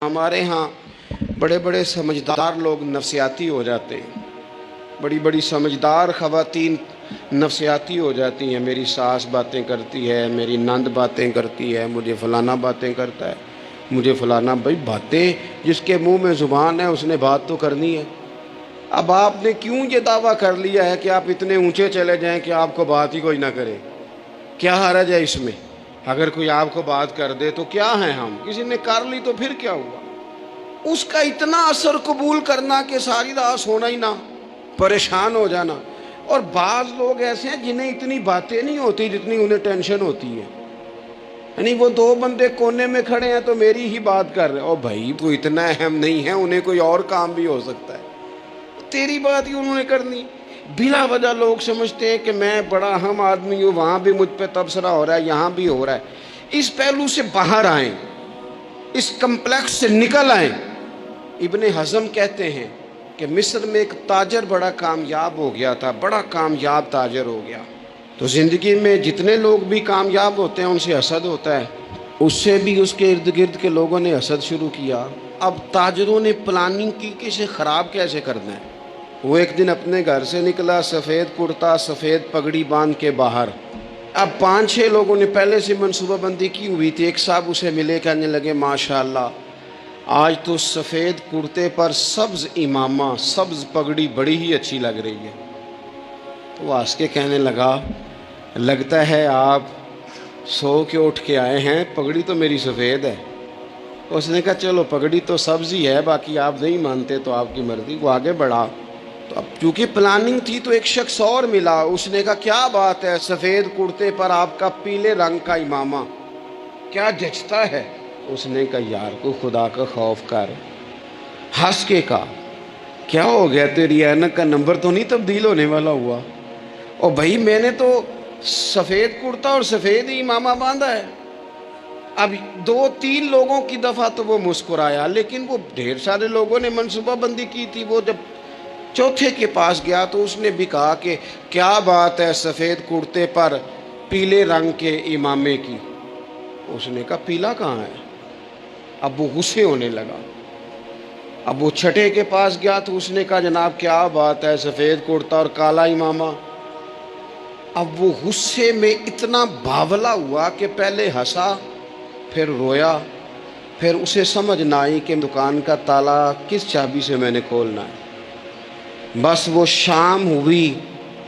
ہمارے ہاں بڑے بڑے سمجھدار لوگ نفسیاتی ہو جاتے ہیں، بڑی بڑی سمجھدار خواتین نفسیاتی ہو جاتی ہیں۔ میری ساس باتیں کرتی ہے، میری نند باتیں کرتی ہے، مجھے فلانا باتیں کرتا ہے، مجھے فلانا۔ بھائی باتیں، جس کے منہ میں زبان ہے اس نے بات تو کرنی ہے۔ اب آپ نے کیوں یہ دعویٰ کر لیا ہے کہ آپ اتنے اونچے چلے جائیں کہ آپ کو بات ہی کوئی نہ کرے؟ کیا حرج ہے اس میں؟ اگر کوئی آپ کو بات کر دے تو کیا ہیں ہم؟ کسی نے کر لی تو پھر کیا ہوا؟ اس کا اتنا اثر قبول کرنا کہ ساری رات سونا ہی نہ، پریشان ہو جانا۔ اور بعض لوگ ایسے ہیں جنہیں اتنی باتیں نہیں ہوتی جتنی انہیں ٹینشن ہوتی ہے۔ یعنی وہ دو بندے کونے میں کھڑے ہیں تو میری ہی بات کر رہے ہیں۔ او بھائی تو اتنا اہم نہیں ہے، انہیں کوئی اور کام بھی ہو سکتا ہے، تیری بات ہی انہوں نے کرنی۔ بلا وجہ لوگ سمجھتے ہیں کہ میں بڑا اہم آدمی ہوں، وہاں بھی مجھ پہ تبصرہ ہو رہا ہے، یہاں بھی ہو رہا ہے۔ اس پہلو سے باہر آئیں، اس کمپلیکس سے نکل آئیں۔ ابن حزم کہتے ہیں کہ مصر میں ایک تاجر بڑا کامیاب ہو گیا تھا، بڑا کامیاب تاجر ہو گیا۔ تو زندگی میں جتنے لوگ بھی کامیاب ہوتے ہیں ان سے حسد ہوتا ہے، اس سے بھی اس کے ارد گرد کے لوگوں نے حسد شروع کیا۔ اب تاجروں نے پلاننگ کی کہ اسے خراب کیسے کرنا ہے۔ وہ ایک دن اپنے گھر سے نکلا، سفید کرتا سفید پگڑی باندھ کے باہر۔ اب 5-6 لوگوں نے پہلے سے منصوبہ بندی کی ہوئی تھی۔ ایک صاحب اسے ملے، کہنے لگے ماشاءاللہ آج تو سفید کرتے پر سبز امامہ، سبز پگڑی بڑی ہی اچھی لگ رہی ہے۔ تو وہ ہنس کے کہنے لگا لگتا ہے آپ سو کے اٹھ کے آئے ہیں، پگڑی تو میری سفید ہے۔ اس نے کہا چلو پگڑی تو سبز ہی ہے، باقی آپ نہیں مانتے تو آپ کی مرضی۔ وہ آگے بڑھا تو اب چونکہ پلاننگ تھی تو ایک شخص اور ملا، اس نے کہا کیا بات ہے، سفید کرتے پر آپ کا پیلے رنگ کا امامہ کیا جچتا ہے؟ اس نے کہا یار کو خدا کا خوف کر۔ ہنس کے کہا کیا ہو گیا، تیری اینک کا نمبر تو نہیں تبدیل ہونے والا ہوا؟ اور بھائی میں نے تو سفید کرتا اور سفید ہی امامہ باندھا ہے۔ اب 2-3 لوگوں کی دفعہ تو وہ مسکرایا، لیکن وہ ڈھیر سارے لوگوں نے منصوبہ بندی کی تھی۔ وہ جب چوتھے کے پاس گیا تو اس نے بھی کہا کہ کیا بات ہے سفید کرتے پر پیلے رنگ کے امامے کی؟ اس نے کہا پیلا کہاں ہے؟ اب وہ غصے ہونے لگا۔ اب وہ چھٹے کے پاس گیا تو اس نے کہا جناب کیا بات ہے سفید کرتا اور کالا امامہ؟ اب وہ غصے میں اتنا باولا ہوا کہ پہلے ہنسا پھر رویا، پھر اسے سمجھ نہ آئی کہ دکان کا تالا کس چابی سے میں نے کھولنا ہے۔ بس وہ شام ہوئی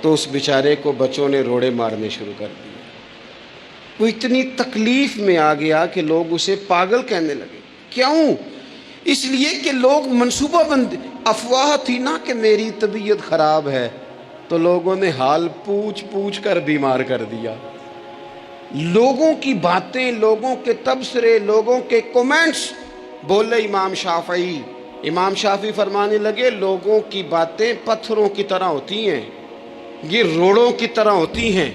تو اس بیچارے کو بچوں نے روڑے مارنے شروع کر دیے۔ وہ اتنی تکلیف میں آ گیا کہ لوگ اسے پاگل کہنے لگے۔ کیوں؟ اس لیے کہ لوگ منصوبہ بند، افواہ تھی نا کہ میری طبیعت خراب ہے، تو لوگوں نے حال پوچھ پوچھ کر بیمار کر دیا۔ لوگوں کی باتیں، لوگوں کے تبصرے، لوگوں کے کومنٹس۔ بولے امام شافعی، امام شافعی فرمانے لگے لوگوں کی باتیں پتھروں کی طرح ہوتی ہیں، یہ روڑوں کی طرح ہوتی ہیں،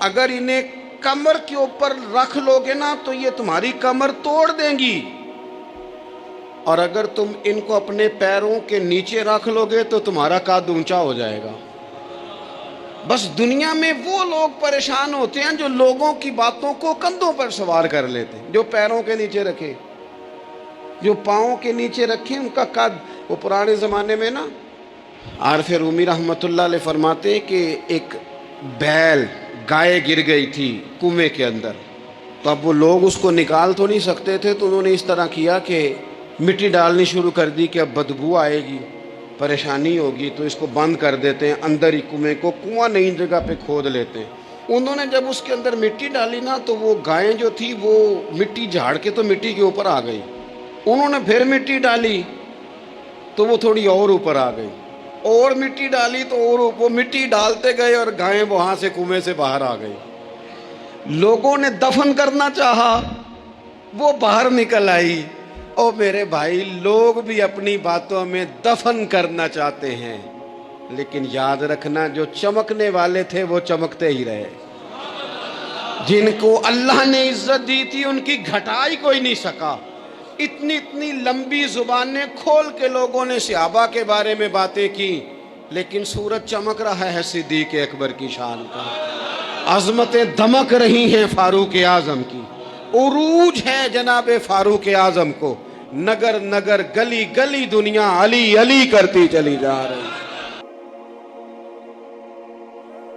اگر انہیں کمر کے اوپر رکھ لو گے نا تو یہ تمہاری کمر توڑ دیں گی، اور اگر تم ان کو اپنے پیروں کے نیچے رکھ لو گے تو تمہارا قد اونچا ہو جائے گا۔ بس دنیا میں وہ لوگ پریشان ہوتے ہیں جو لوگوں کی باتوں کو کندھوں پر سوار کر لیتے ہیں، جو پیروں کے نیچے رکھے، جو پاؤں کے نیچے رکھے ان کا قد۔ وہ پرانے زمانے میں نا عارف رومی رحمۃ اللہ علیہ فرماتے ہیں کہ ایک بیل گائے گر گئی تھی کنویں کے اندر، تو اب وہ لوگ اس کو نکال تو نہیں سکتے تھے، تو انہوں نے اس طرح کیا کہ مٹی ڈالنی شروع کر دی کہ اب بدبو آئے گی، پریشانی ہوگی، تو اس کو بند کر دیتے ہیں اندر ہی کنویں کو، کنواں نئی جگہ پہ کھود لیتے ہیں۔ انہوں نے جب اس کے اندر مٹی ڈالی نا تو وہ گائیں جو تھی وہ مٹی جھاڑ کے تو مٹی کے اوپر آ گئی، انہوں نے پھر مٹی ڈالی تو وہ تھوڑی اور اوپر آ گئی، اور مٹی ڈالی تو اور وہ مٹی ڈالتے گئے اور گائیں وہاں سے کنویں سے باہر آ گئی۔ لوگوں نے دفن کرنا چاہا، وہ باہر نکل آئی۔ او میرے بھائی، لوگ بھی اپنی باتوں میں دفن کرنا چاہتے ہیں، لیکن یاد رکھنا جو چمکنے والے تھے وہ چمکتے ہی رہے، جن کو اللہ نے عزت دی تھی ان کی گھٹائی کوئی نہیں سکا۔ اتنی لمبی زبانیں کھول کے لوگوں نے صحابہ کے بارے میں باتیں کی، لیکن سورج چمک رہا ہے صدیق اکبر کی شان کا، عظمتیں دمک رہی ہیں فاروق اعظم کی، عروج ہے جناب فاروق اعظم کو، نگر نگر گلی گلی دنیا علی علی کرتی چلی جا رہی ہے۔